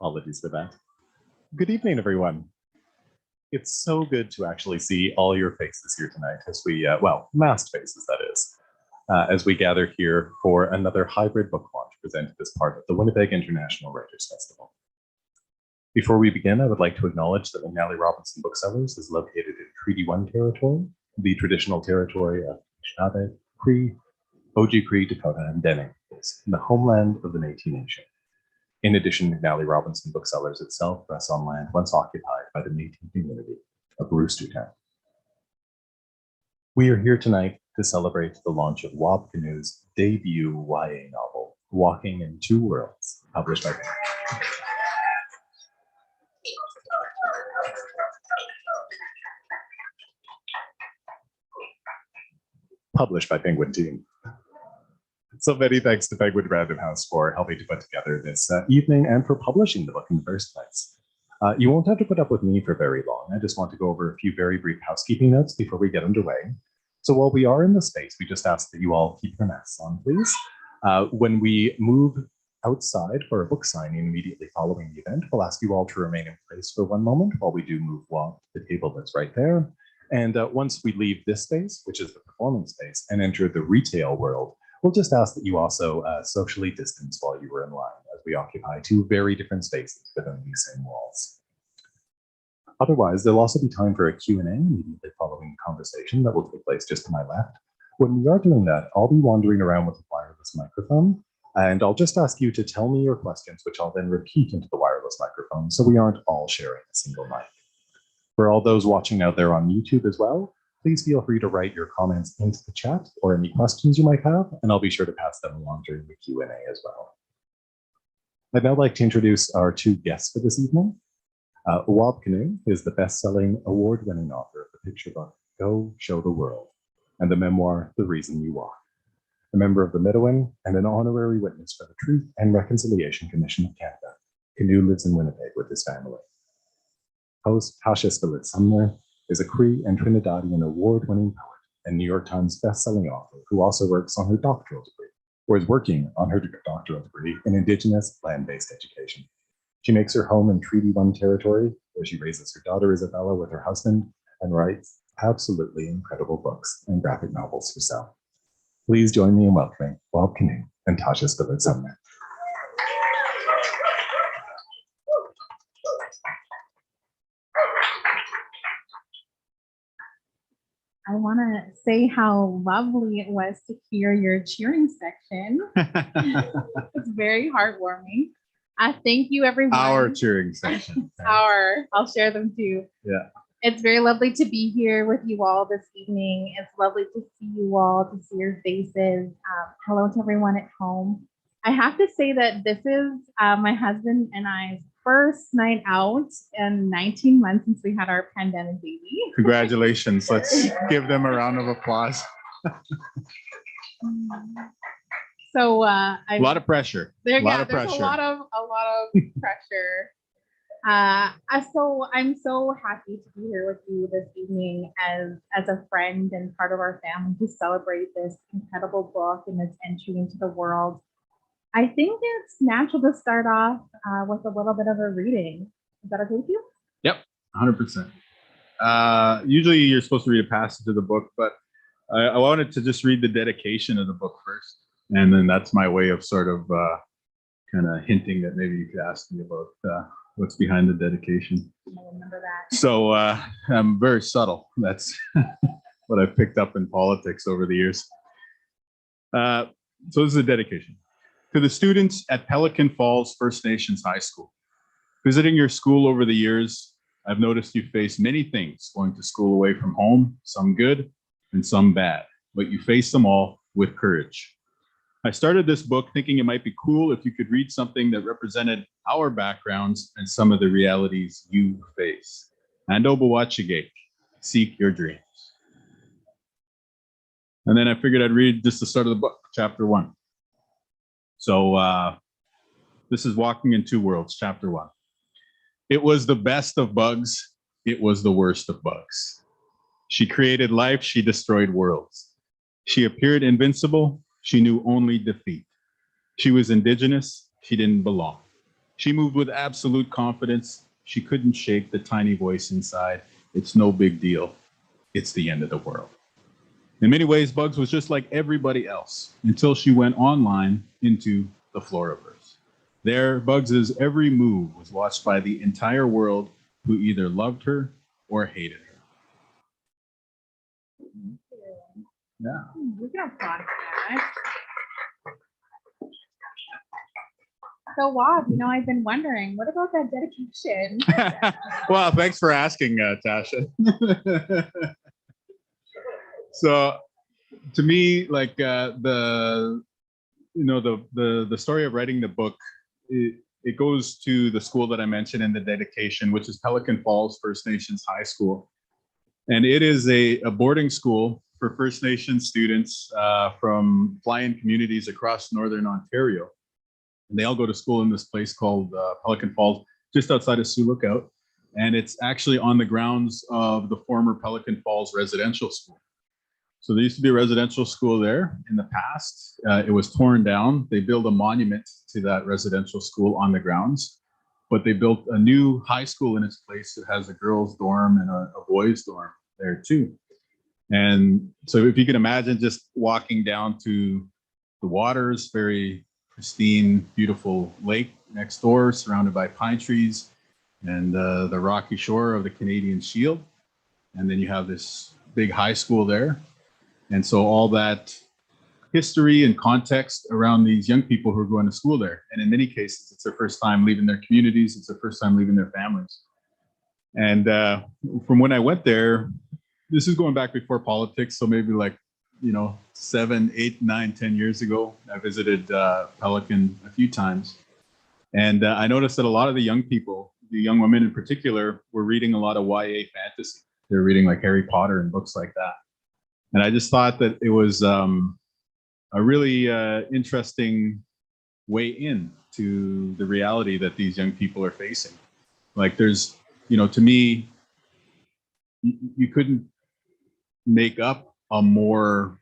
Apologies for that. Good evening, everyone. It's so good to actually see all your faces here tonight as we, well, masked faces, that is, as we gather here for another hybrid book launch presented as part of the Winnipeg International Writers Festival. Before we begin, I would like to acknowledge that McNally Robinson Booksellers is located in Treaty 1 territory, the traditional territory of Anishinaabe, Cree, Oji-Cree, Dakota, and Dene, the homeland of the Métis Nation. In addition, McNally Robinson Booksellers itself rests on land once occupied by the Métis community of Roostertown. We are here tonight to celebrate the launch of Wab Kinew's debut YA novel, Walking in Two Worlds, published by Feng. Published by Penguin Team. So many thanks to Penguin Random House for helping to put together this evening and for publishing the book in the first place. You won't have to put up with me for very long. I just want to go over a few very brief housekeeping notes before we get underway. So while we are in the space, we just ask that you all keep your masks on, please. When we move outside for a book signing immediately following the event, we'll ask you all to remain in place for one moment while we do move along to the table that's right there. And once we leave this space, which is the performance space, and enter the retail world, we'll just ask that you also socially distance while you were in line, as we occupy two very different spaces within these same walls. Otherwise, there'll also be time for a Q&A immediately following the conversation that will take place just to my left. When we are doing that, I'll be wandering around with a wireless microphone, and I'll just ask you to tell me your questions, which I'll then repeat into the wireless microphone, so we aren't all sharing a single mic. For all those watching out there on YouTube as well, please feel free to write your comments into the chat or any questions you might have, and I'll be sure to pass them along during the Q&A as well. I'd now like to introduce our two guests for this evening. Wab Kinew is the best-selling, award-winning author of the picture book, Go Show the World, and the memoir, The Reason You Walk. A member of the Midewin and an honorary witness for the Truth and Reconciliation Commission of Canada, Kinew lives in Winnipeg with his family. Host Tasha Spillett-Sumner is a Cree and Trinidadian award-winning poet and New York Times best-selling author who also works on her doctoral degree, or is working on her doctoral degree in Indigenous land-based education. She makes her home in Treaty 1 territory, where she raises her daughter Isabella with her husband and writes absolutely incredible books and graphic novels herself. Please join me in welcoming Wab Kinew and Tasha Spillett-Sumner. I want to say how lovely it was to hear your cheering section. It's very heartwarming. Thank you, everyone. Our cheering section. I'll share them too. Yeah. It's very lovely to be here with you all this evening. It's lovely to see you all, to see your faces. Hello to everyone at home. I have to say that this is my husband and I's first night out in 19 months since we had our pandemic baby. Congratulations. Let's give them a round of applause. So a lot of pressure. There's a lot of pressure. So I'm so happy to be here with you this evening as a friend and part of our family to celebrate this incredible book and its entry into the world. I think it's natural to start off with a little bit of a reading. Is that okay with you? Yep, 100%. Usually you're supposed to read a passage of the book, but I wanted to just read the dedication of the book first. And then that's my way of sort of kind of hinting that maybe you could ask me about what's behind the dedication. I remember that. So I'm very subtle. That's what I've picked up in politics over the years. So this is a dedication. To the students at Pelican Falls First Nations High School. Visiting your school over the years, I've noticed you face many things going to school away from home, some good and some bad, but you face them all with courage. I started this book thinking it might be cool if you could read something that represented our backgrounds and some of the realities you face. Ando Bawachigate, seek your dreams. And then I figured I'd read just the start of the book, chapter 1. So this is Walking in Two Worlds, chapter 1. It was the best of Bugz. It was the worst of Bugz. She created life. She destroyed worlds. She appeared invincible. She knew only defeat. She was Indigenous. She didn't belong. She moved with absolute confidence. She couldn't shake the tiny voice inside. It's no big deal. It's the end of the world. In many ways, Bugz was just like everybody else until she went online into the Floriverse. There, Bugs's every move was watched by the entire world, who either loved her or hated her. Yeah. We can applaud that. So, Wab, I've been wondering, what about that dedication? Well, thanks for asking, Tasha. So, to me, like the story of writing the book, it goes to the school that I mentioned in the dedication, which is Pelican Falls First Nations High School, and it is a boarding school for First Nations students from fly-in communities across Northern Ontario. And they all go to school in this place called Pelican Falls, just outside of Sioux Lookout. And it's actually on the grounds of the former Pelican Falls residential school. So there used to be a residential school there in the past. It was torn down. They built a monument to that residential school on the grounds, but they built a new high school in its place. It has a girls' dorm and a boys' dorm there too. And so if you can imagine just walking down to the waters, very pristine, beautiful lake next door, surrounded by pine trees and the rocky shore of the Canadian Shield. And then you have this big high school there. And so all that history and context around these young people who are going to school there. And in many cases, it's their first time leaving their communities. It's their first time leaving their families. And from when I went there, this is going back before politics. So maybe like 7, 8, 9, 10 years ago, I visited Pelican a few times. And I noticed that a lot of the young people, the young women in particular, were reading a lot of YA fantasy. They're reading like Harry Potter and books like that. And I just thought that it was a really interesting way in to the reality that these young people are facing. Like there's, to me, you couldn't make up a more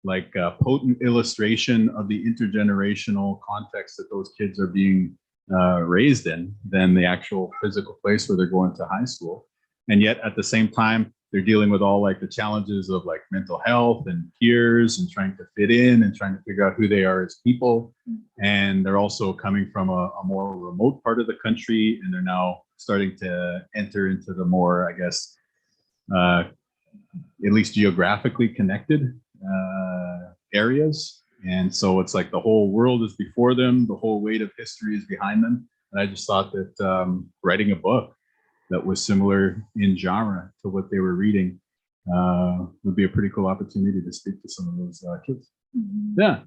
like potent illustration of the intergenerational context that those kids are being raised in than the actual physical place where they're going to high school. And yet at the same time, they're dealing with all like the challenges of like mental health and peers and trying to fit in and trying to figure out who they are as people. And they're also coming from a more remote part of the country, and they're now starting to enter into the more, I guess, at least geographically connected areas. And so it's like the whole world is before them, the whole weight of history is behind them. And I just thought that writing a book that was similar in genre to what they were reading would be a pretty cool opportunity to speak to some of those kids. Mm-hmm. Yeah.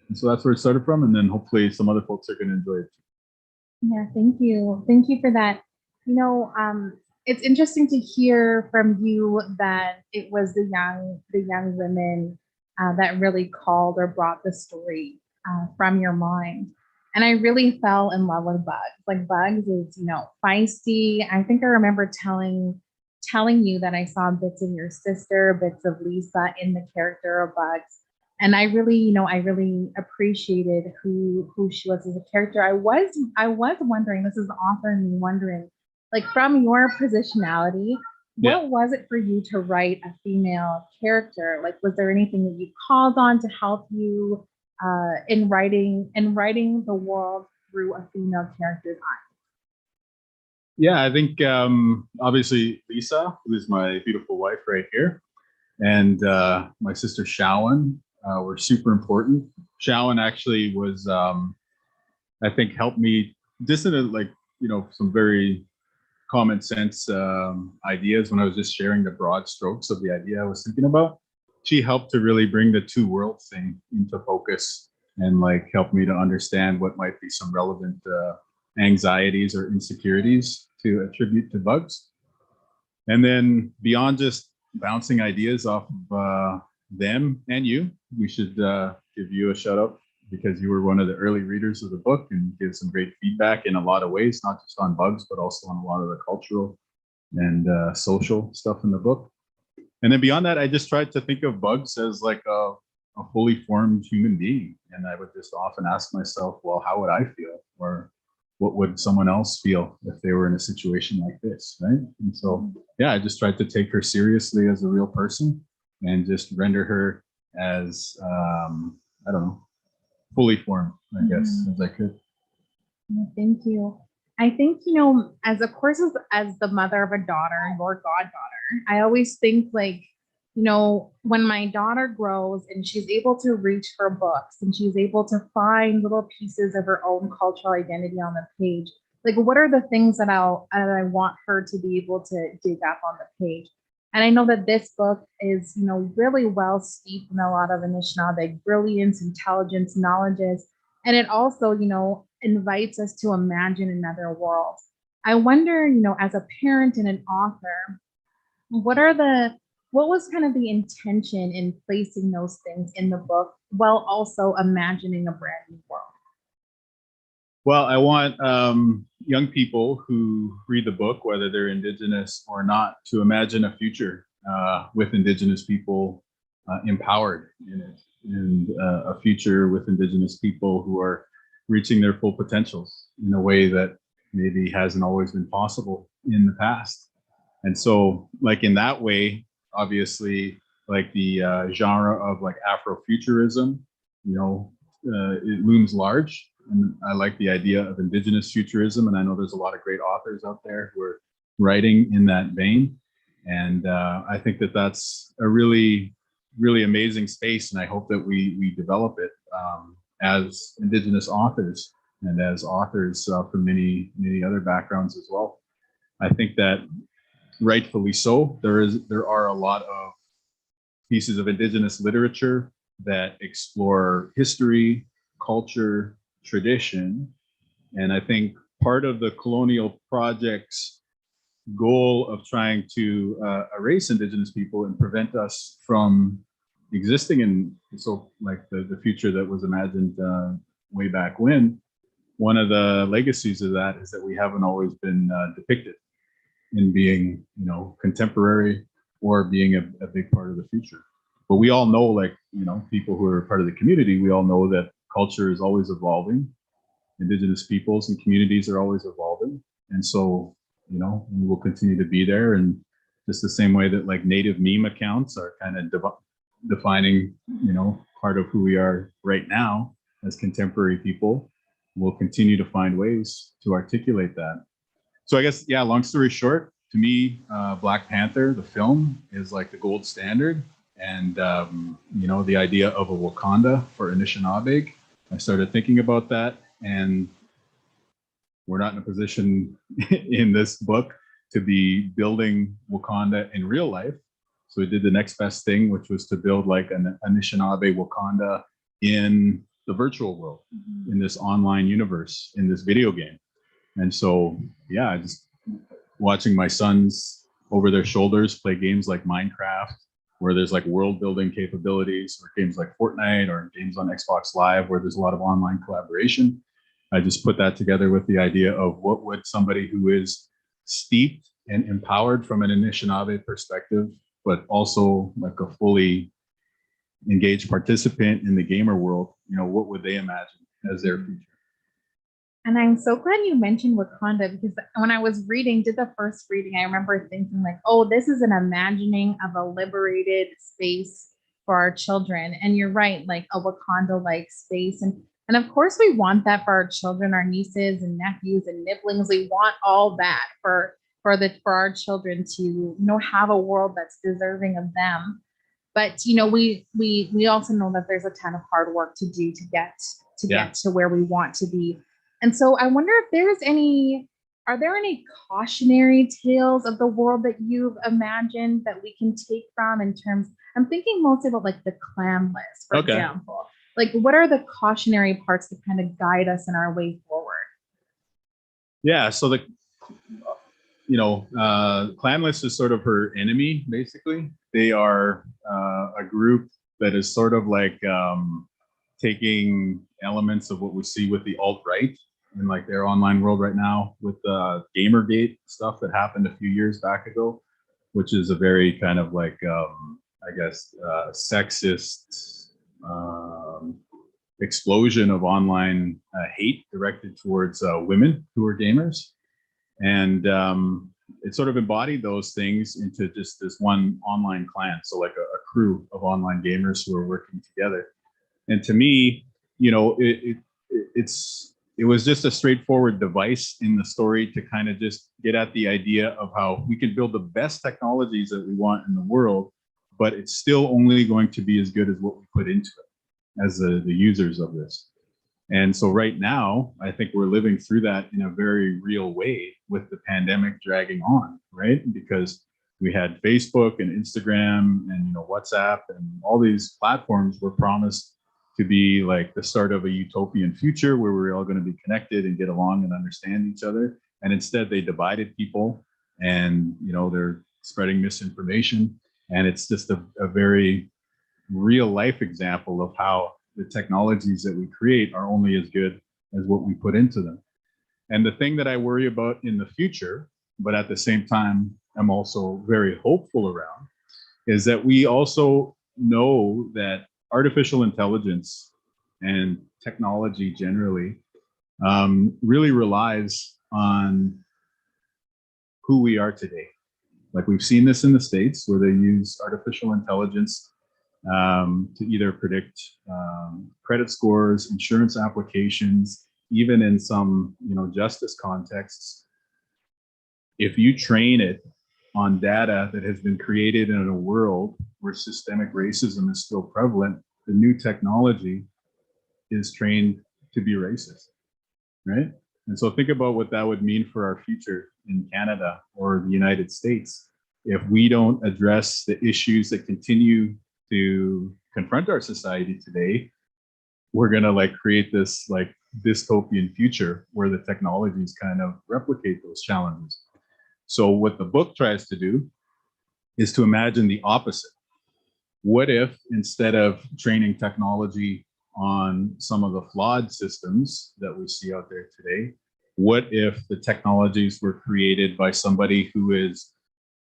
And so that's where it started from. And then hopefully some other folks are going to enjoy it too. Yeah, thank you. Thank you for that. It's interesting to hear from you that it was the young women that really called or brought the story from your mind. And I really fell in love with Bugz. Like Bugz is, feisty. I think I remember telling you that I saw bits of your sister, bits of Lisa in the character of Bugz. And I really appreciated who she was as a character. I was wondering, this is the author and me wondering, like from your positionality, what was it for you to write a female character? Like, was there anything that you called on to help you in writing the world through a female character's eyes? Yeah, I think obviously Lisa, who is my beautiful wife right here, and my sister Shawan were super important. Shawan actually was, I think, helped me just in some very common sense ideas when I was just sharing the broad strokes of the idea I was thinking about. She helped to really bring the two worlds thing into focus and like help me to understand what might be some relevant anxieties or insecurities to attribute to Bugz. And then beyond just bouncing ideas off of them and you, we should give you a shout out because you were one of the early readers of the book and give some great feedback in a lot of ways, not just on Bugz, but also on a lot of the cultural and social stuff in the book. And then beyond that, I just tried to think of Bugz as like a fully formed human being. And I would just often ask myself, well, how would I feel? Or what would someone else feel if they were in a situation like this, right? And so, yeah, I just tried to take her seriously as a real person and just render her as, I don't know, fully formed, I guess, as I could. Thank you. I think, as of course, as the mother of a daughter, your goddaughter, I always think like, when my daughter grows and she's able to reach for books and she's able to find little pieces of her own cultural identity on the page, like what are the things that I want her to be able to dig up on the page? And I know that this book is, really well steeped in a lot of Anishinaabe brilliance, intelligence, knowledges, and it also, invites us to imagine another world. I wonder, as a parent and an author, what was kind of the intention in placing those things in the book while also imagining a brand new world? Well, I want young people who read the book, whether they're Indigenous or not, to imagine a future with Indigenous people empowered in it, and a future with Indigenous people who are reaching their full potentials in a way that maybe hasn't always been possible in the past. And so, like in that way, obviously, like the genre of like Afrofuturism, it looms large. And I like the idea of Indigenous futurism. And I know there's a lot of great authors out there who are writing in that vein. And I think that that's a really, really amazing space. And I hope that we develop it as Indigenous authors and as authors from many, many other backgrounds as well. I think that rightfully so, there are a lot of pieces of Indigenous literature that explore history, culture, tradition. And I think part of the colonial project's goal of trying to erase Indigenous people and prevent us from existing in like the future that was imagined way back when, one of the legacies of that is that we haven't always been depicted in being, contemporary or being a big part of the future. But we all know, like, people who are part of the community, we all know that culture is always evolving. Indigenous peoples and communities are always evolving. And so, we will continue to be there. And just the same way that like native meme accounts are kind of defining, part of who we are right now as contemporary people, we'll continue to find ways to articulate that. So I guess, yeah, long story short, to me, Black Panther, the film, is like the gold standard. And, the idea of a Wakanda for Anishinaabe, I started thinking about that. And we're not in a position in this book to be building Wakanda in real life. So we did the next best thing, which was to build like an Anishinaabe Wakanda in the virtual world, in this online universe, in this video game. And so, yeah, just watching my sons over their shoulders play games like Minecraft, where there's like world building capabilities, or games like Fortnite, or games on Xbox Live, where there's a lot of online collaboration. I just put that together with the idea of what would somebody who is steeped and empowered from an Anishinaabe perspective, but also like a fully engaged participant in the gamer world, what would they imagine as their future? And I'm so glad you mentioned Wakanda, because when I was did the first reading, I remember thinking like, oh, this is an imagining of a liberated space for our children. And you're right, like a Wakanda-like space. And of course we want that for our children, our nieces and nephews and nibblings. We want all that for our children to, have a world that's deserving of them. But, we also know that there's a ton of hard work to do to get to where we want to be. And so I wonder if are there any cautionary tales of the world that you've imagined that we can take from in terms, I'm thinking mostly about like the clan list, for example. Like what are the cautionary parts to kind of guide us in our way forward? Yeah, so the clan list is sort of her enemy, basically. They are a group that is sort of like taking elements of what we see with the alt-right in like their online world right now with the Gamergate stuff that happened a few years back ago, which is a very kind of like, sexist, explosion of online hate directed towards women who are gamers. And it sort of embodied those things into just this one online clan. So like a crew of online gamers who are working together. And to me, you know, it was just a straightforward device in the story to kind of just get at the idea of how we can build the best technologies that we want in the world, but it's still only going to be as good as what we put into it as the users of this. And so right now, I think we're living through that in a very real way with the pandemic dragging on, right? Because we had Facebook and Instagram and, you know, WhatsApp and all these platforms were promised to be like the start of a utopian future where we're all going to be connected and get along and understand each other. And instead they divided people and, you know, they're spreading misinformation. And it's just a very real life example of how the technologies that we create are only as good as what we put into them. And the thing that I worry about in the future, but at the same time, I'm also very hopeful around, is that we also know that artificial intelligence and technology generally really relies on who we are today. Like we've seen this in the States where they use artificial intelligence to either predict credit scores, insurance applications, even in some, you know, justice contexts. If you train it on data that has been created in a world where systemic racism is still prevalent, the new technology is trained to be racist, right? And so think about what that would mean for our future in Canada or the United States if we don't address the issues that continue to confront our society today. We're gonna like create this like dystopian future where the technologies kind of replicate those challenges. So what the book tries to do is to imagine the opposite. What if instead of training technology on some of the flawed systems that we see out there today, what if the technologies were created by somebody who is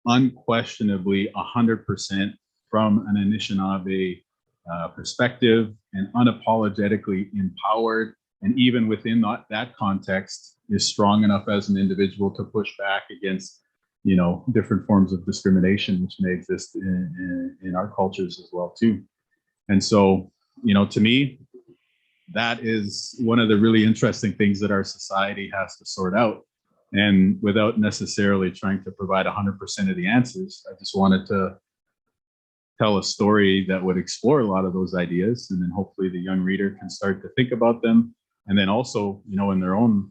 unquestionably 100% from an Anishinaabe perspective and unapologetically empowered, and even within that context is strong enough as an individual to push back against, you know, different forms of discrimination which may exist in our cultures as well too. And so, you know, to me, that is one of the really interesting things that our society has to sort out. And without necessarily trying to provide 100% of the answers, I just wanted to tell a story that would explore a lot of those ideas, and then hopefully the young reader can start to think about them, and then also, you know, in their own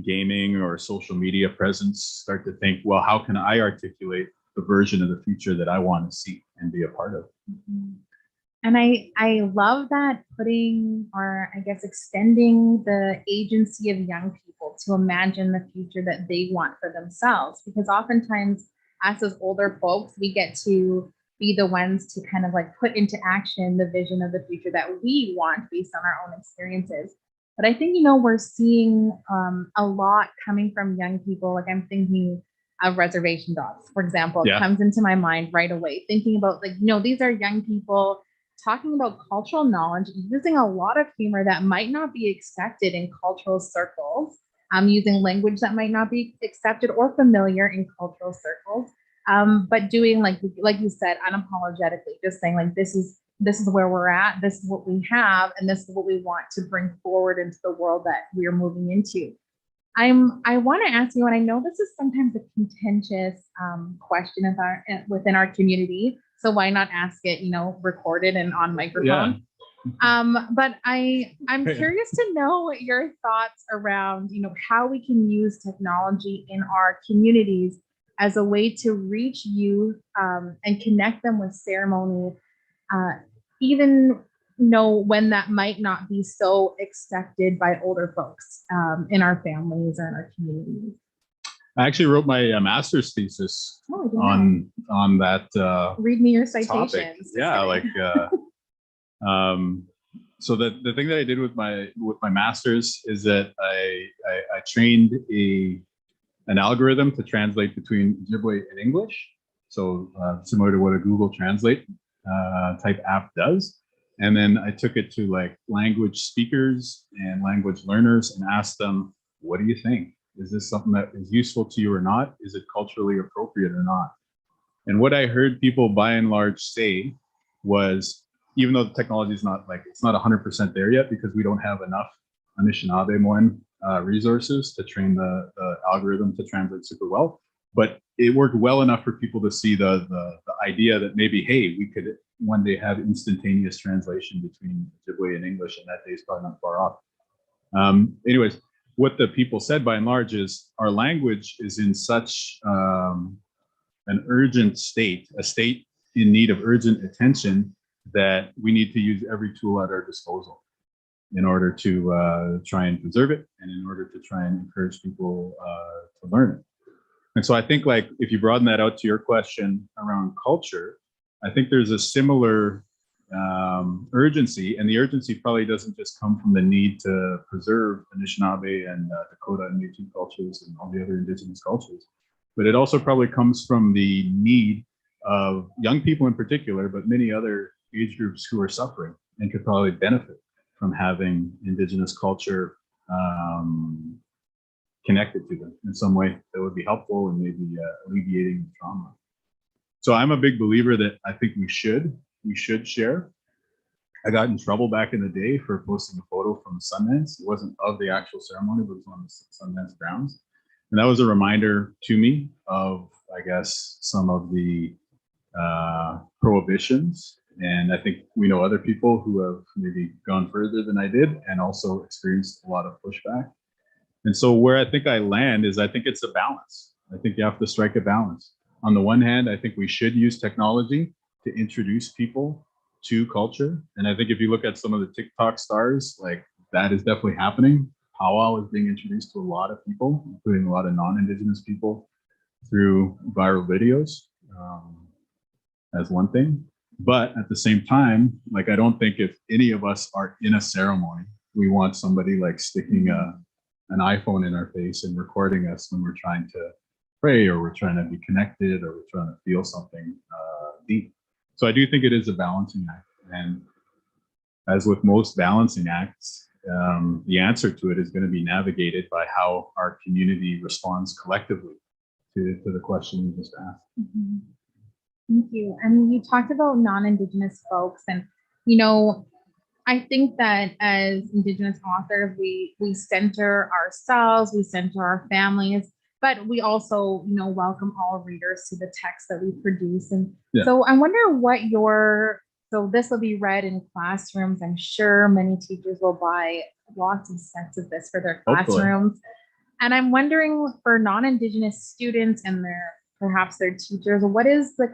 gaming or social media presence, start to think, well, how can I articulate the version of the future that I want to see and be a part of? And I love that putting, or I guess extending the agency of young people to imagine the future that they want for themselves, because oftentimes us as older folks, we get to be the ones to kind of like put into action the vision of the future that we want based on our own experiences. But I think, you know, we're seeing a lot coming from young people. Like I'm thinking of reservation dogs, for example, it comes into my mind right away, thinking about like, you know, these are young people talking about cultural knowledge, using a lot of humor that might not be accepted in cultural circles, using language that might not be accepted or familiar in cultural circles, but doing like you said, unapologetically, just saying like, this is where we're at, this is what we have, and this is what we want to bring forward into the world that we're moving into. I want to ask you, and I know this is sometimes a contentious question within our community, so why not ask it, you know, recorded and on microphone? Yeah. But I'm curious to know your thoughts around, you know, how we can use technology in our communities as a way to reach youth and connect them with ceremony, even know when that might not be so accepted by older folks in our families or in our communities. I actually wrote my master's thesis on that. Read me your citations. Topic. Yeah, like so the thing that I did with my master's is that I trained an algorithm to translate between Ojibwe and English, so similar to what a Google Translate type app does. And then I took it to like language speakers and language learners and asked them, what do you think? Is this something that is useful to you or not? Is it culturally appropriate or not? And what I heard people by and large say was, even though the technology is not like, it's not 100% there yet because we don't have enough Anishinaabe resources to train the algorithm to translate super well, but it worked well enough for people to see the idea that maybe, hey, we could one day have instantaneous translation between Ojibwe and English, and that day is probably not far off. Anyways, what the people said by and large is our language is in such an urgent state, a state in need of urgent attention, that we need to use every tool at our disposal in order to try and preserve it and in order to try and encourage people to learn it. And so I think, like, if you broaden that out to your question around culture, I think there's a similar urgency, and the urgency probably doesn't just come from the need to preserve Anishinaabe and Dakota and Métis cultures and all the other Indigenous cultures, but it also probably comes from the need of young people in particular, but many other age groups who are suffering and could probably benefit from having Indigenous culture connected to them in some way that would be helpful and maybe alleviating the trauma. So I'm a big believer that I think we should share. I got in trouble back in the day for posting a photo from the Sundance. It wasn't of the actual ceremony, but it was on the Sundance grounds. And that was a reminder to me of, I guess, some of the prohibitions. And I think we know other people who have maybe gone further than I did and also experienced a lot of pushback. And so where I think I land is, I think it's a balance. I think you have to strike a balance. On the one hand, I think we should use technology to introduce people to culture. And I think if you look at some of the TikTok stars, like, that is definitely happening. Powwow is being introduced to a lot of people, including a lot of non-Indigenous people, through viral videos as one thing. But at the same time, like, I don't think if any of us are in a ceremony, we want somebody like sticking an iPhone in our face and recording us when we're trying to pray, or we're trying to be connected, or we're trying to feel something deep. So I do think it is a balancing act. And as with most balancing acts, the answer to it is going to be navigated by how our community responds collectively to the question you just asked. Mm-hmm. Thank you. And you talked about non-Indigenous folks, and, you know, I think that as Indigenous authors, we center ourselves, we center our families, but we also, you know, welcome all readers to the text that we produce. And so I wonder what so this will be read in classrooms. I'm sure many teachers will buy lots of sets of this for their classrooms. Hopefully. And I'm wondering, for non-Indigenous students and perhaps their teachers, what is the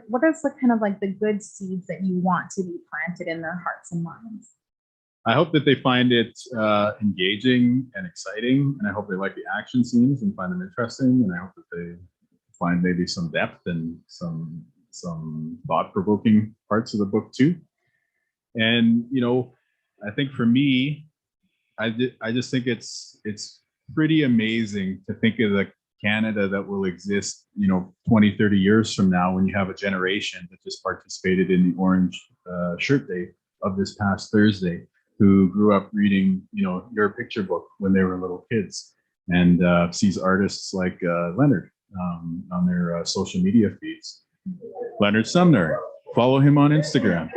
kind of like the good seeds that you want to be planted in their hearts and minds? I hope that they find it engaging and exciting, and I hope they like the action scenes and find them interesting, and I hope that they find maybe some depth and some thought-provoking parts of the book too. And, you know, I think for me, I just think it's pretty amazing to think of the Canada that will exist, you know, 20, 30 years from now, when you have a generation that just participated in the Orange Shirt Day of this past Thursday, who grew up reading, you know, your picture book when they were little kids, and sees artists like Leonard on their social media feeds. Leonard Sumner, follow him on Instagram.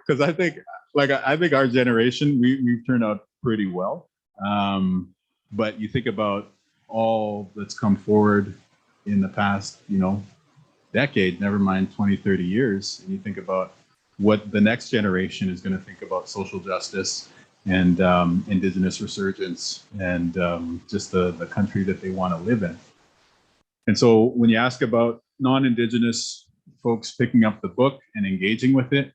Because I think our generation, we've turned out pretty well. But you think about all that's come forward in the past, you know, decade, never mind 20, 30 years, and you think about what the next generation is going to think about social justice and Indigenous resurgence and just the country that they want to live in. And so when you ask about non-Indigenous folks picking up the book and engaging with it,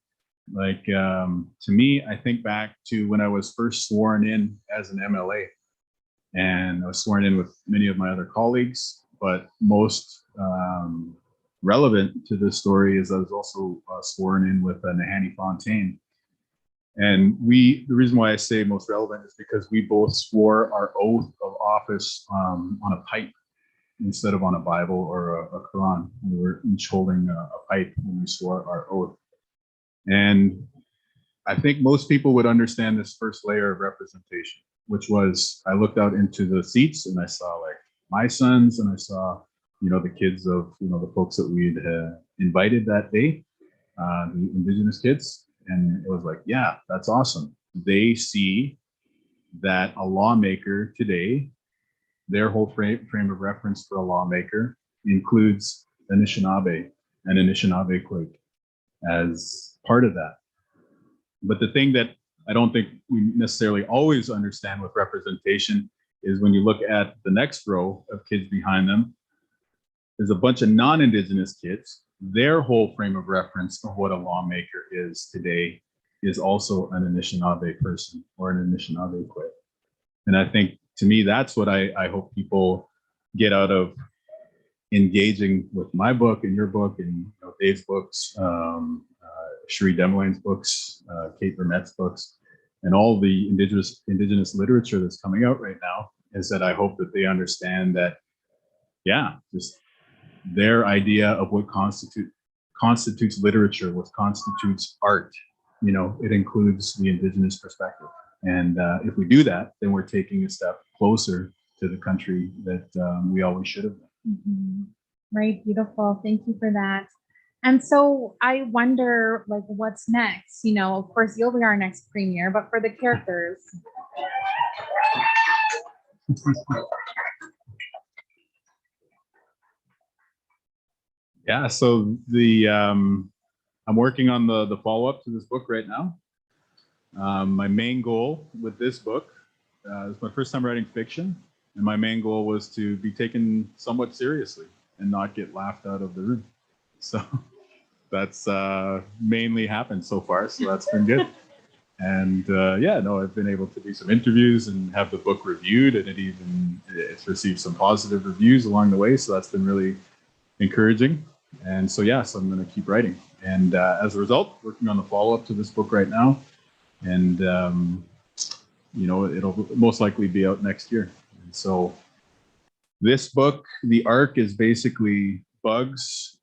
like, to me, I think back to when I was first sworn in as an MLA, and I was sworn in with many of my other colleagues, but most relevant to this story is I was also sworn in with Nahanni Fontaine. And the reason why I say most relevant is because we both swore our oath of office on a pipe instead of on a Bible or a Quran. We were each holding a pipe when we swore our oath. And I think most people would understand this first layer of representation, which was I looked out into the seats and I saw like my sons and I saw, the kids of, the folks that we'd invited that day, the Indigenous kids. And it was like, yeah, that's awesome. They see that a lawmaker today, their whole frame of reference for a lawmaker includes Anishinaabe and Anishinaabe Quake as part of that. But the thing that I don't think we necessarily always understand with representation is when you look at the next row of kids behind them, there's a bunch of non-Indigenous kids. Their whole frame of reference of what a lawmaker is today is also an Anishinaabe person or an Anishinaabe Quake. And I think, to me, that's what I hope people get out of engaging with my book and your book and Dave's books, Cherie Demeline's books, Kate Burnett's books, and all the indigenous literature that's coming out right now, is that I hope that they understand that, just their idea of what constitutes literature, what constitutes art, it includes the Indigenous perspective. And if we do that, then we're taking a step closer to the country that we always should have been. Mm-hmm. Right, beautiful. Thank you for that. And so I wonder, what's next? Of course, you'll be our next premiere, but for the characters. Yeah, so I'm working on the follow-up to this book right now. My main goal with this book is my first time writing fiction, and my main goal was to be taken somewhat seriously and not get laughed out of the room. So that's mainly happened so far, so that's been good. And I've been able to do some interviews and have the book reviewed, and it's received some positive reviews along the way, so that's been really encouraging. And so so I'm going to keep writing, and as a result, working on the follow-up to this book right now, and it'll most likely be out next year. And so this book, the arc is basically Bugz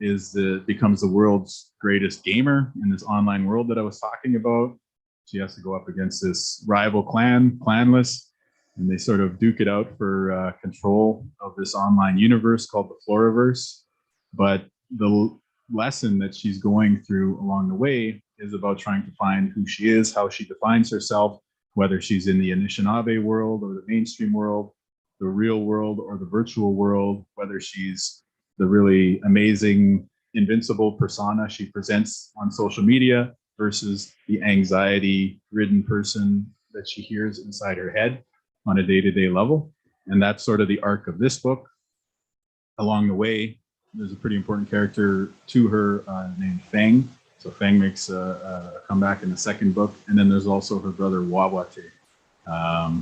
becomes the world's greatest gamer in this online world that I was talking about. She has to go up against this rival clanless, and they sort of duke it out for control of this online universe called the Floriverse. But the lesson that she's going through along the way is about trying to find who she is, how she defines herself, whether she's in the Anishinaabe world or the mainstream world, the real world or the virtual world, whether she's the really amazing, invincible persona she presents on social media versus the anxiety-ridden person that she hears inside her head on a day-to-day level. And that's sort of the arc of this book. Along the way, there's a pretty important character to her named Feng. So Feng makes a comeback in the second book. And then there's also her brother Wab,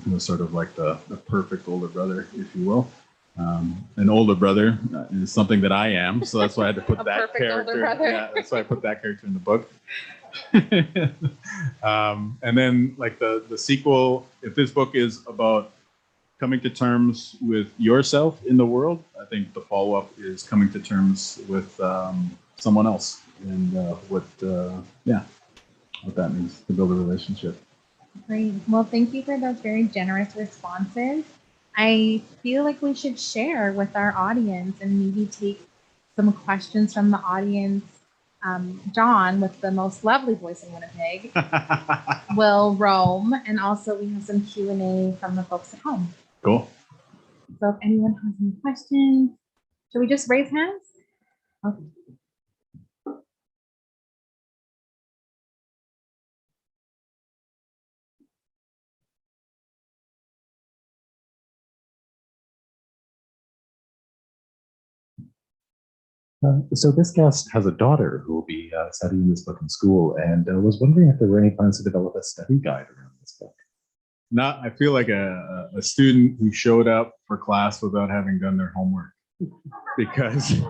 who is sort of like the perfect older brother, if you will. An older brother is something that I am. So that's why I had to put that character. Yeah, that's why I put that character in the book. And then the sequel, if this book is about coming to terms with yourself in the world, I think the follow-up is coming to terms with someone else, and what that means to build a relationship. Great. Well, thank you for those very generous responses. I feel like we should share with our audience and maybe take some questions from the audience. John, with the most lovely voice in Winnipeg, will roam, and also we have some Q&A from the folks at home. Cool. So if anyone has any questions, should we just raise hands? Okay. So this guest has a daughter who will be studying this book in school, and was wondering if there were any plans to develop a study guide around this book. I feel like a student who showed up for class without having done their homework, because and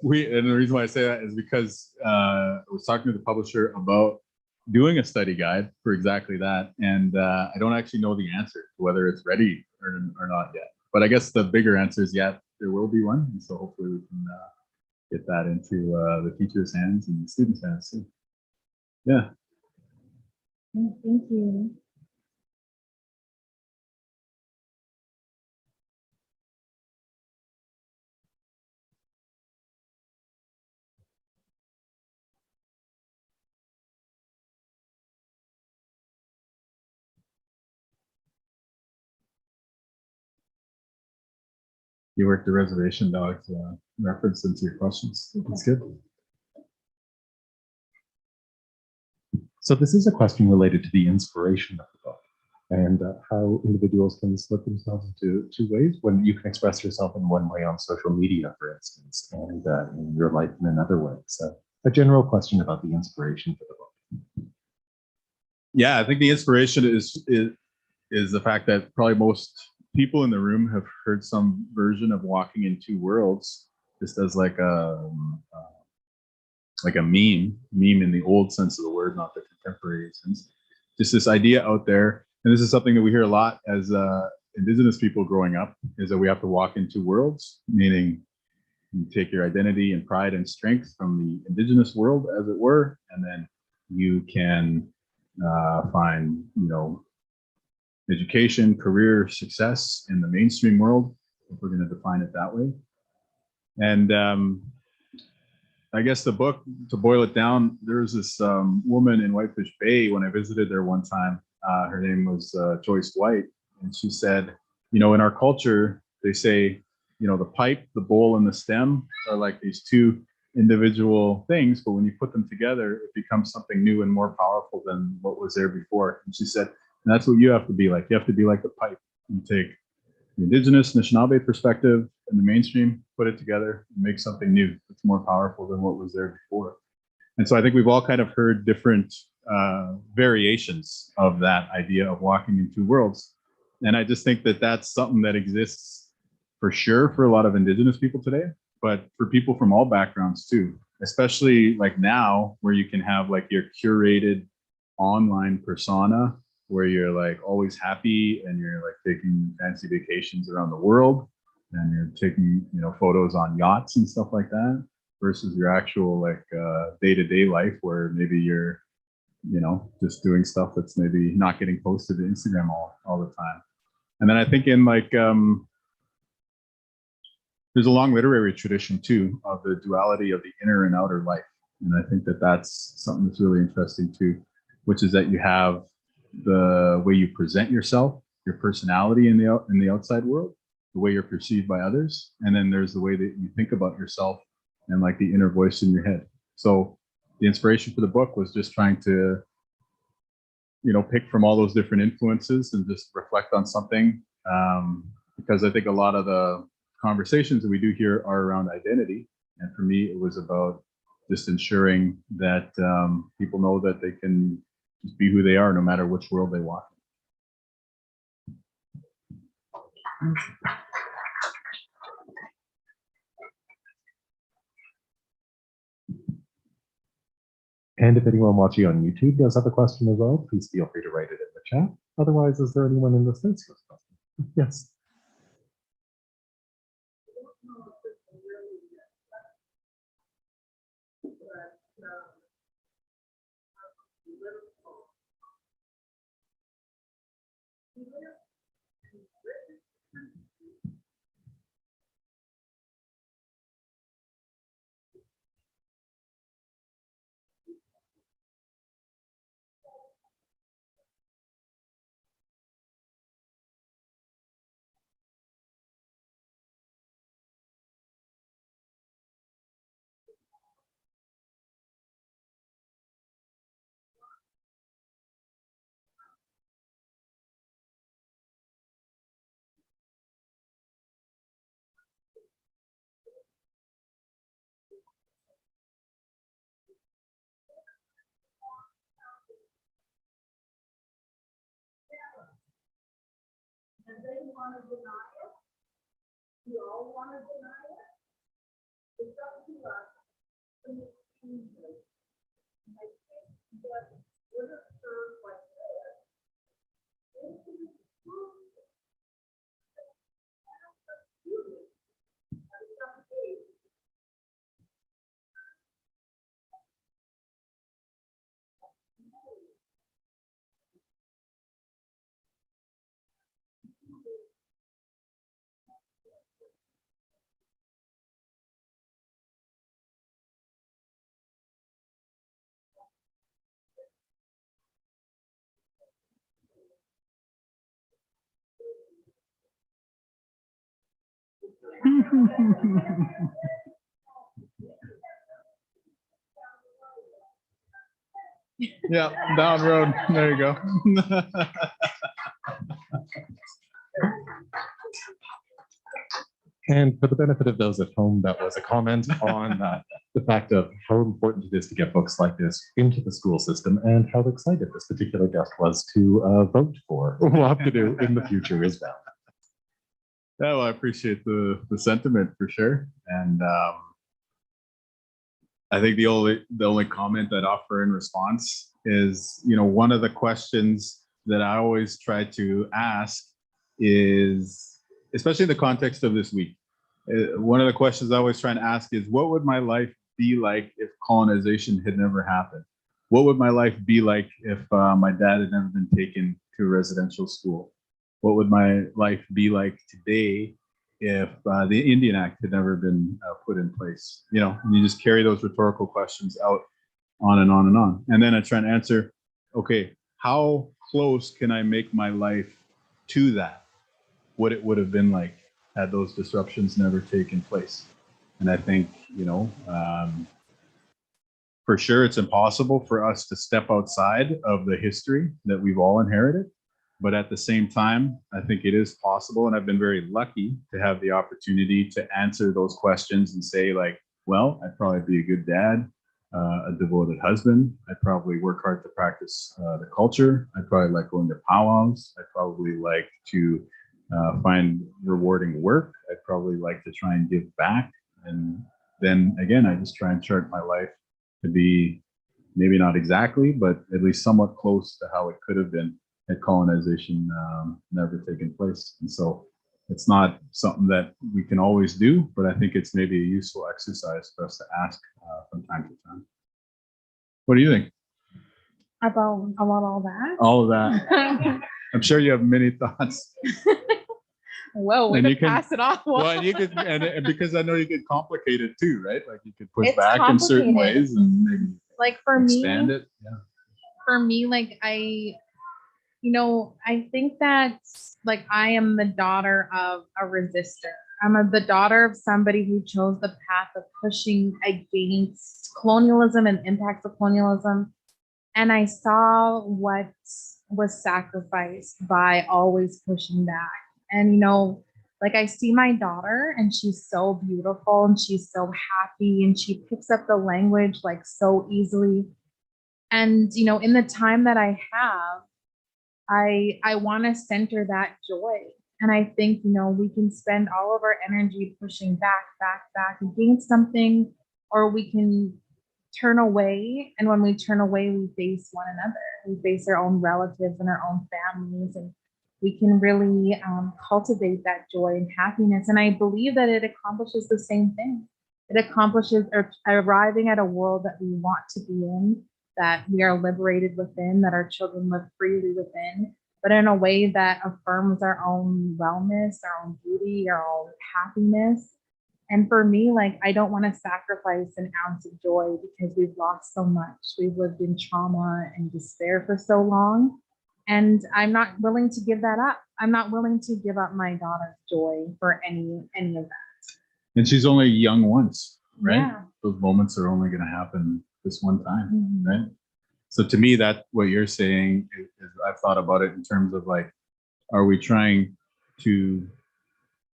the reason why I say that is because I was talking to the publisher about doing a study guide for exactly that, and I don't actually know the answer to whether it's ready or not yet. But I guess the bigger answer is there will be one. And so hopefully we can get that into the teachers' hands and the students' hands too. Yeah. Thank you. You worked the reservation dogs reference into your questions. That's good. So this is a question related to the inspiration of the book and how individuals can slip themselves into two ways when you can express yourself in one way on social media, for instance, and in your life in another way. So a general question about the inspiration for the book. Yeah, I think the inspiration is the fact that probably most people in the room have heard some version of walking in two worlds, just as like a meme in the old sense of the word, not the contemporary sense. Just this idea out there, and this is something that we hear a lot as Indigenous people growing up, is that we have to walk in two worlds, meaning you take your identity and pride and strength from the Indigenous world, as it were, and then you can find, education, career success in the mainstream world, if we're going to define it that way. And I guess the book, to boil it down, there's this woman in Whitefish Bay when I visited there one time. Her name was Joyce White, and she said, in our culture, they say, the pipe, the bowl, and the stem are like these two individual things, but when you put them together, it becomes something new and more powerful than what was there before. And she said, and that's what you have to be like. You have to be like the pipe. You take the Indigenous Anishinaabe perspective and the mainstream, put it together, and make something new that's more powerful than what was there before. And so I think we've all kind of heard different variations of that idea of walking in two worlds. And I just think that that's something that exists for sure for a lot of Indigenous people today, but for people from all backgrounds too, especially like now where you can have like your curated online persona where you're like always happy and you're like taking fancy vacations around the world and you're taking, photos on yachts and stuff like that versus your actual like day-to-day life where maybe you're, just doing stuff that's maybe not getting posted to Instagram all the time. And then I think in like, there's a long literary tradition too of the duality of the inner and outer life. And I think that that's something that's really interesting too, which is that you have the way you present yourself, your personality in the outside world, the way you're perceived by others, and then there's the way that you think about yourself and like the inner voice in your head. So the inspiration for the book was just trying to, pick from all those different influences and just reflect on something, because I think a lot of the conversations that we do here are around identity, and for me, it was about just ensuring that people know that they can just be who they are no matter which world they walk in. And if anyone watching on YouTube does have a question as well, please feel free to write it in the chat. Otherwise, is there anyone in the States who has a question? Yes. And they want to deny it. We all want to deny it. It's up to us to make changes. And I think that literature like this is to prove that Yeah, down road. There you go. And for the benefit of those at home, that was a comment on the fact of how important it is to get books like this into the school system and how excited this particular guest was to vote for Wab Kinew in the future as well. Yeah, well, I appreciate the sentiment for sure. And I think the only comment I'd offer in response is, one of the questions that I always try to ask is, especially in the context of this week, one of the questions I always try and ask is, what would my life be like if colonization had never happened? What would my life be like if my dad had never been taken to a residential school? What would my life be like today if the Indian Act had never been put in place? And you just carry those rhetorical questions out on and on and on. And then I try and answer, okay, how close can I make my life to that? What it would have been like had those disruptions never taken place. And I think, for sure it's impossible for us to step outside of the history that we've all inherited. But at the same time, I think it is possible. And I've been very lucky to have the opportunity to answer those questions and say, like, well, I'd probably be a good dad, a devoted husband. I'd probably work hard to practice the culture. I'd probably like going to powwows. I'd probably like to find rewarding work. I'd probably like to try and give back. And then again, I just try and chart my life to be maybe not exactly, but at least somewhat close to how it could have been had colonization never taken place. And so it's not something that we can always do, but I think it's maybe a useful exercise for us to ask from time to time. What do you think? About all that? All of that. I'm sure you have many thoughts. Whoa, we could pass it off. Well, and you could, and because I know you could complicate it too, right? Like you could push It's back in certain complicated. ways and maybe Like for expand me, it. Yeah. for me, like I think that like I am the daughter of a resistor. I'm the daughter of somebody who chose the path of pushing against colonialism and impacts of colonialism. And I saw what was sacrificed by always pushing back. And, like I see my daughter and she's so beautiful and she's so happy and she picks up the language like so easily. And, in the time that I have, I want to center that joy. And I think, we can spend all of our energy pushing back against something, or we can turn away. And when we turn away, we face one another. We face our own relatives and our own families. And we can really cultivate that joy and happiness. And I believe that it accomplishes the same thing. It accomplishes arriving at a world that we want to be in, that we are liberated within, that our children live freely within, but in a way that affirms our own wellness, our own beauty, our own happiness. And for me, like, I don't want to sacrifice an ounce of joy because we've lost so much. We've lived in trauma and despair for so long. And I'm not willing to give that up. I'm not willing to give up my daughter's joy for any of that. And she's only young once, right? Yeah. Those moments are only going to happen this one time, Mm-hmm. right? So to me, that what you're saying is I've thought about it in terms of like, are we trying to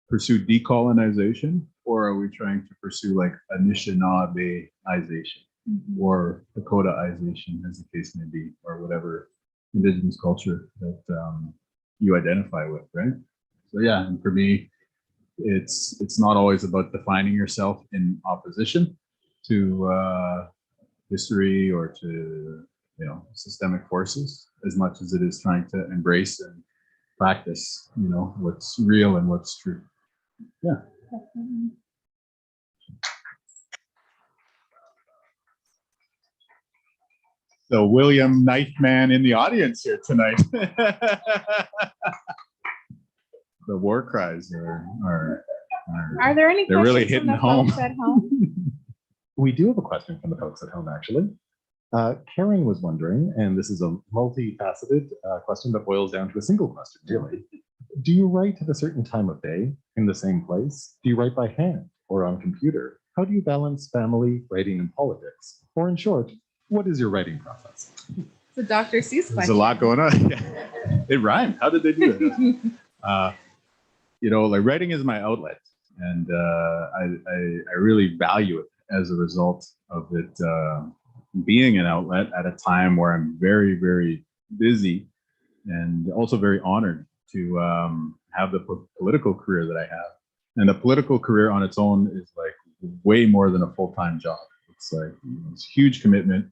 pursue decolonization, or are we trying to pursue like Anishinaabeization Mm-hmm. or Dakotaization, as the case may be, or whatever Indigenous culture that you identify with, right? So yeah, and for me, it's not always about defining yourself in opposition to history or to systemic forces, as much as it is trying to embrace and practice what's real and what's true. Yeah. Definitely. So William Knife Man in the audience here tonight. The war cries are there any they're really questions hitting from the home. folks at home? We do have a question from the folks at home, actually. Karen was wondering, and this is a multifaceted question that boils down to a single question, really. Do you write at a certain time of day in the same place? Do you write by hand or on computer? How do you balance family, writing, and politics? Or in short, what is your writing process? It's a Dr. Seuss question. There's a lot going on. It rhymed. How did they do that? Like writing is my outlet, and I really value it as a result of it being an outlet at a time where I'm very, very busy and also very honored to have the political career that I have. And the political career on its own is like way more than a full-time job. It's like it's a huge commitment.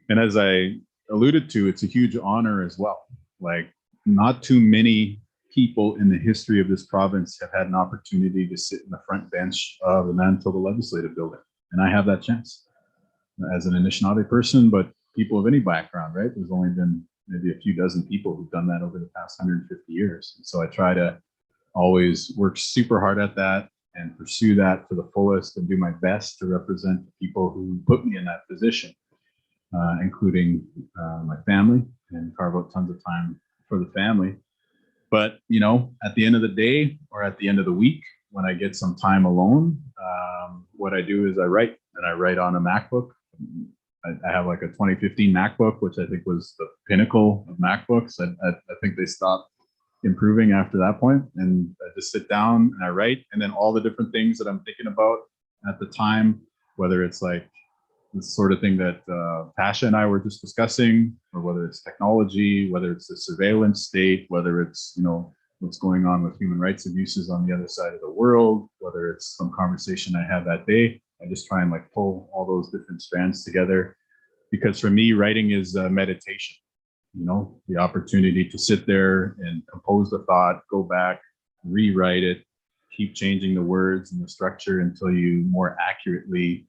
And as I alluded to, it's a huge honor as well. Like not too many people in the history of this province have had an opportunity to sit in the front bench of the Manitoba Legislative Building. And I have that chance as an Anishinaabe person, but people of any background, right? There's only been maybe a few dozen people who've done that over the past 150 years. And so I try to always work super hard at that and pursue that to the fullest and do my best to represent the people who put me in that position, including my family, and carve out tons of time for the family. But, at the end of the day or at the end of the week, when I get some time alone, what I do is I write, and I write on a MacBook. I have like a 2015 MacBook, which I think was the pinnacle of MacBooks. I think they stopped improving after that point. And I just sit down and I write, and then all the different things that I'm thinking about at the time, whether it's like the sort of thing that Tasha and I were just discussing, or whether it's technology, whether it's the surveillance state, whether it's, what's going on with human rights abuses on the other side of the world, whether it's some conversation I had that day, I just try and like pull all those different strands together. Because for me, writing is meditation, the opportunity to sit there and compose the thought, go back, rewrite it, keep changing the words and the structure until you more accurately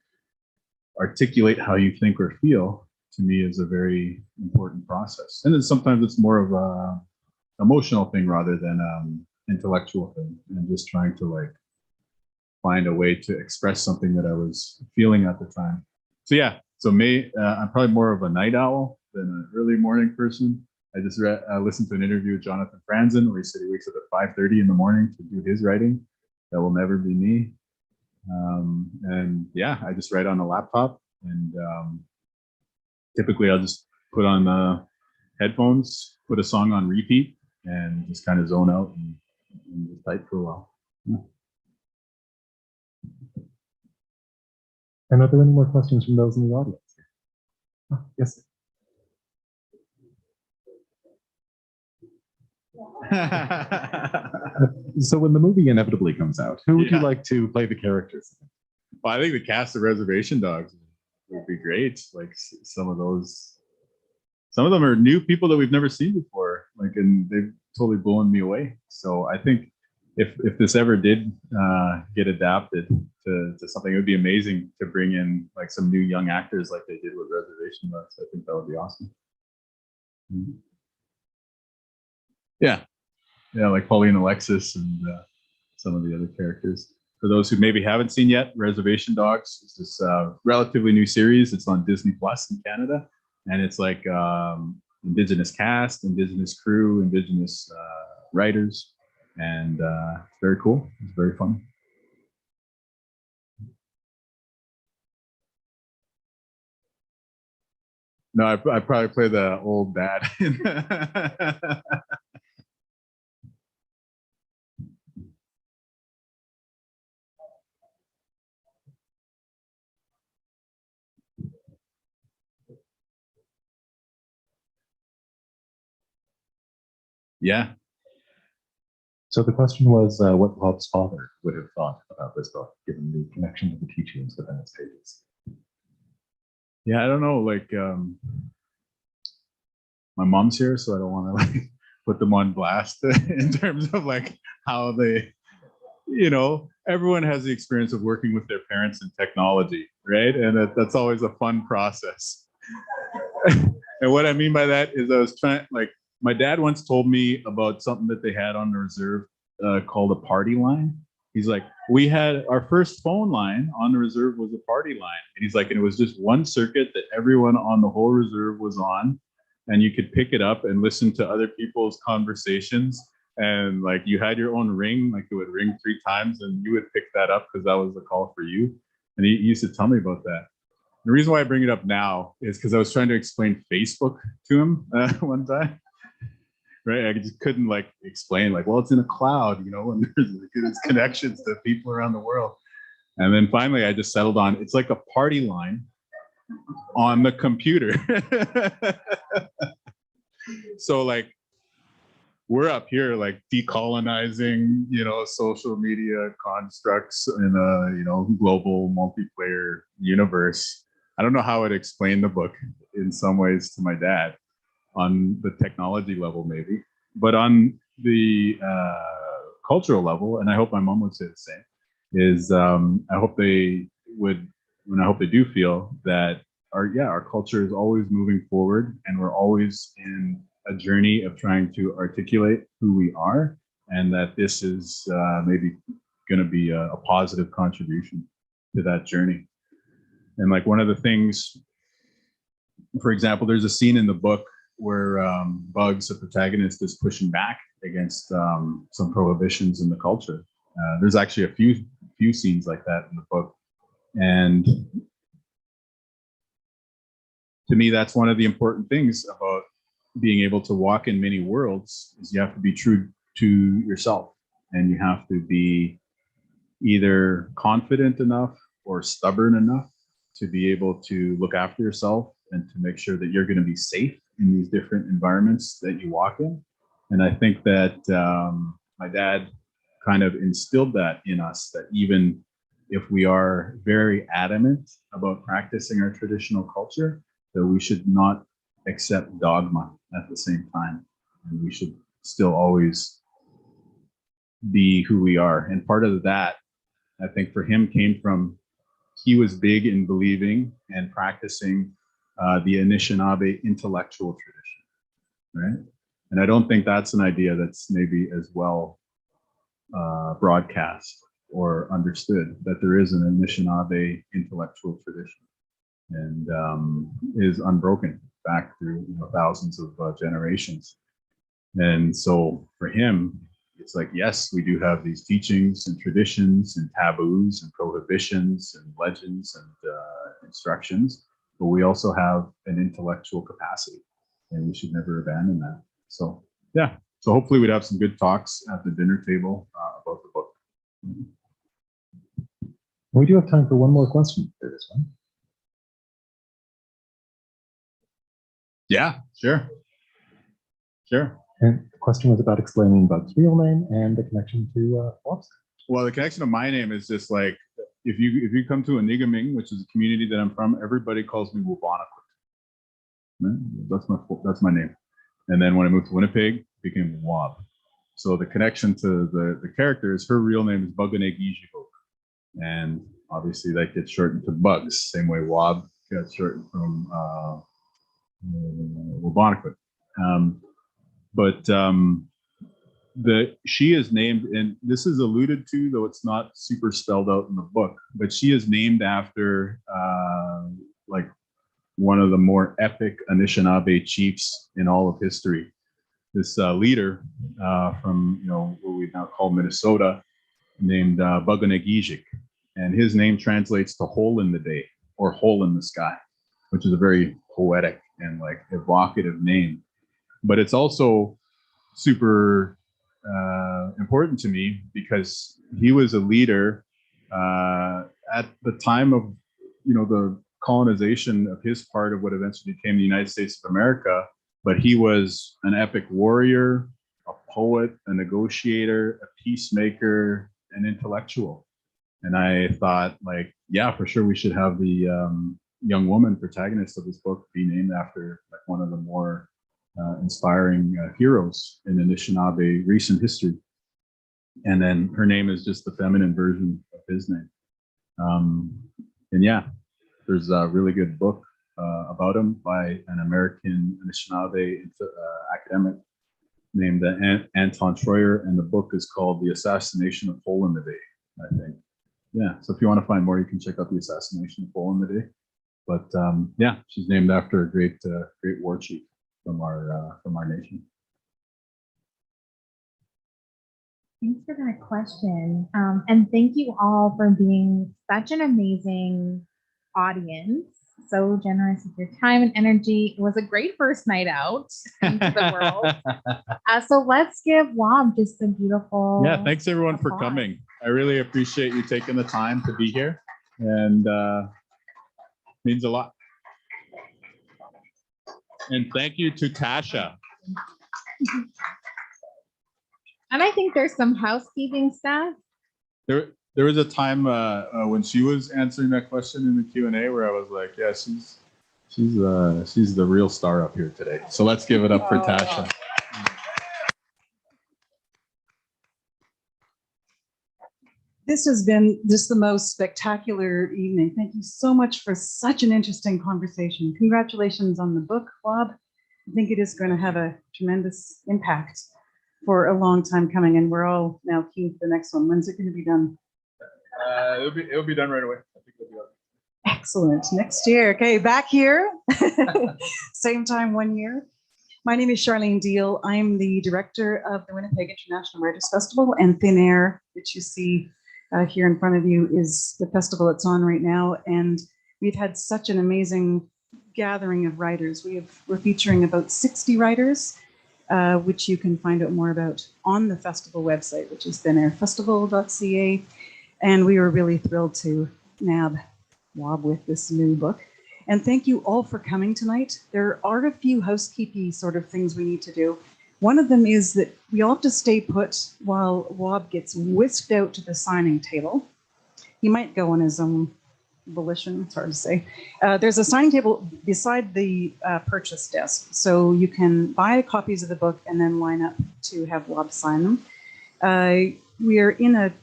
articulate how you think or feel, to me is a very important process. And then sometimes it's more of a emotional thing rather than intellectual thing, and just trying to like find a way to express something that I was feeling at the time. So yeah, I'm probably more of a night owl than an early morning person. I just listened to an interview with Jonathan Franzen where he said he wakes up at 5:30 in the morning to do his writing. That will never be me. And yeah, I just write on a laptop, and typically I'll just put on the headphones, put a song on repeat, and just kind of zone out and just type for a while. Yeah. And are there any more questions from those in the audience? Oh, yes. So when the movie inevitably comes out, who would you like to play the characters? Well, I think the cast of Reservation Dogs would be great. Like some of them are new people that we've never seen before. Like, and they've totally blown me away. So I think if this ever did get adapted to something, it would be amazing to bring in like some new young actors like they did with Reservation Dogs. I think that would be awesome. Mm-hmm. Yeah, like Pauline Alexis and some of the other characters. For those who maybe haven't seen yet, Reservation Dogs is this relatively new series. It's on Disney Plus in Canada, and it's like Indigenous cast, Indigenous crew, Indigenous writers, and it's very cool. It's very fun. No, I probably play the old dad. Yeah. So the question was what Rob's father would have thought about this book, given the connection to the teachings within its pages. Yeah, I don't know. Like, my mom's here, so I don't want to like put them on blast in terms of like how they, everyone has the experience of working with their parents in technology, right? And that's always a fun process. And what I mean by that is my dad once told me about something that they had on the reserve called a party line. He's like, we had our first phone line on the reserve was a party line. And he's like, and it was just one circuit that everyone on the whole reserve was on. And you could pick it up and listen to other people's conversations. and like you had your own ring, like it would ring 3 times and you would pick that up because that was the call for you. And he used to tell me about that. The reason why I bring it up now is because I was trying to explain Facebook to him one time. Right, I just couldn't like explain like, well, it's in a cloud, you know, and there's connections to people around the world. And then finally, I just settled on it's like a party line on the computer. So like we're up here like decolonizing, you know, social media constructs in a, you know, global multiplayer universe. I don't know how I'd explain the book in some ways to my dad on the technology level, maybe, but on the cultural level, and I hope my mom would say the same, is I hope they would, and I hope they do feel that our culture is always moving forward, and we're always in a journey of trying to articulate who we are, and that this is maybe going to be a positive contribution to that journey. And like one of the things, for example, there's a scene in the book where Bugz, the protagonist, is pushing back against some prohibitions in the culture. There's actually a few scenes like that in the book. And to me, that's one of the important things about being able to walk in many worlds is you have to be true to yourself, and you have to be either confident enough or stubborn enough to be able to look after yourself and to make sure that you're going to be safe in these different environments that you walk in. And I think that my dad kind of instilled that in us, that even if we are very adamant about practicing our traditional culture, that we should not accept dogma at the same time. And we should still always be who we are. And part of that, I think for him came from, he was big in believing and practicing the Anishinaabe intellectual tradition, right? And I don't think that's an idea that's maybe as well broadcast or understood, that there is an Anishinaabe intellectual tradition and is unbroken back through, you know, thousands of generations. And so for him, it's like, yes, we do have these teachings and traditions and taboos and prohibitions and legends and instructions, but we also have an intellectual capacity, and we should never abandon that. So yeah, so hopefully we'd have some good talks at the dinner table about the book. We do have time for one more question for this one. Yeah, sure. And the question was about explaining Bug's real name and the connection to Wab's. Well, the connection to my name is just like, if you come to Anigaming, which is a community that I'm from, everybody calls me Wabanakwit. That's my name. And then when I moved to Winnipeg, it became Wab. So the connection to the character is her real name is Buganegijigok. And obviously that gets shortened to Bugz, same way Wab gets shortened from Wabanakwit. She is named, and this is alluded to, though it's not super spelled out in the book, but she is named after like one of the more epic Anishinaabe chiefs in all of history. This leader from, you know, what we now call Minnesota, named Buganegijik, and his name translates to hole in the day or hole in the sky, which is a very poetic and like evocative name. But it's also super important to me because he was a leader at the time of, you know, the colonization of his part of what eventually became the United States of America. But he was an epic warrior, a poet, a negotiator, a peacemaker, an intellectual. And I thought, like, yeah, for sure we should have the young woman protagonist of this book be named after like one of the more inspiring heroes in Anishinaabe recent history. And then her name is just the feminine version of his name. And yeah, there's a really good book about him by an American Anishinaabe academic named Anton Schroyer, and the book is called The Assassination of Hole in the Day, I think. Yeah, so if you want to find more, you can check out The Assassination of Hole in the Day. But yeah, she's named after a great war chief from our nation. Thanks for that question. And thank you all for being such an amazing audience, so generous with your time and energy. It was a great first night out into the world. So let's give Wab just a beautiful. Yeah, thanks everyone for applause. coming. I really appreciate you taking the time to be here, and means a lot. And thank you to Tasha. And I think there's some housekeeping stuff. There was a time when she was answering that question in the Q&A where I was like, yeah, she's the real star up here today. So let's give it up for Tasha. This has been just the most spectacular evening. Thank you so much for such an interesting conversation. Congratulations on the book, Wab. I think it is going to have a tremendous impact for a long time coming, and we're all now keen for the next one. When's it going to be done? It'll be done right away. I think it'll be done. Excellent. Next year. Okay, back here. Same time, 1 year. My name is Charlene Deal. I'm the director of the Winnipeg International Writers Festival, and Thin Air, which you see here in front of you, is the festival it's on right now. And we've had such an amazing gathering of writers. We're featuring about 60 writers, which you can find out more about on the festival website, which is thinairfestival.ca. And we were really thrilled to nab Wab with this new book. And thank you all for coming tonight. There are a few housekeeping sort of things we need to do. One of them is that we all have to stay put while Wab gets whisked out to the signing table. He might go on his own volition, it's hard to say. There's a signing table beside the purchase desk, so you can buy copies of the book and then line up to have Wab sign them. We are in an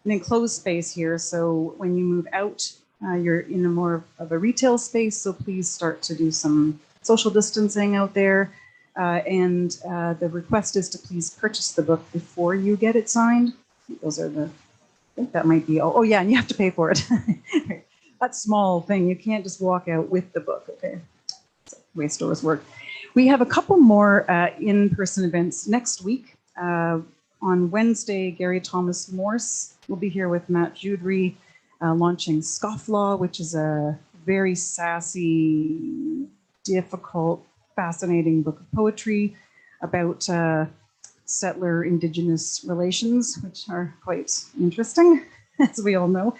enclosed space here, so when you move out, you're in a more of a retail space, so please start to do some social distancing out there. And the request is to please purchase the book before you get it signed. Those are the, I think that might be, oh yeah, and you have to pay for it. That small thing, you can't just walk out with the book, okay? That's the way stores work. We have a couple more in-person events next week. On Wednesday, Gary Thomas Morse will be here with Matt Judry, launching Scofflaw, which is a very sassy, difficult, fascinating book of poetry about settler Indigenous relations, which are quite interesting, as we all know.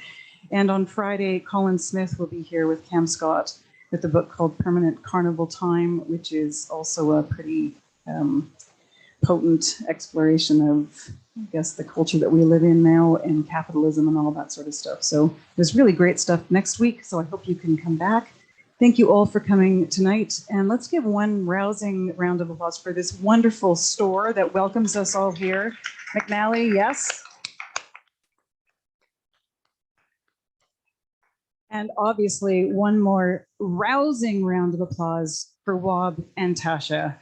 And on Friday, Colin Smith will be here with Cam Scott with a book called Permanent Carnival Time, which is also a pretty potent exploration of, I guess, the culture that we live in now and capitalism and all that sort of stuff. So there's really great stuff next week, so I hope you can come back. Thank you all for coming tonight, and let's give one rousing round of applause for this wonderful store that welcomes us all here. McNally, yes. And obviously one more rousing round of applause for Wab and Tasha.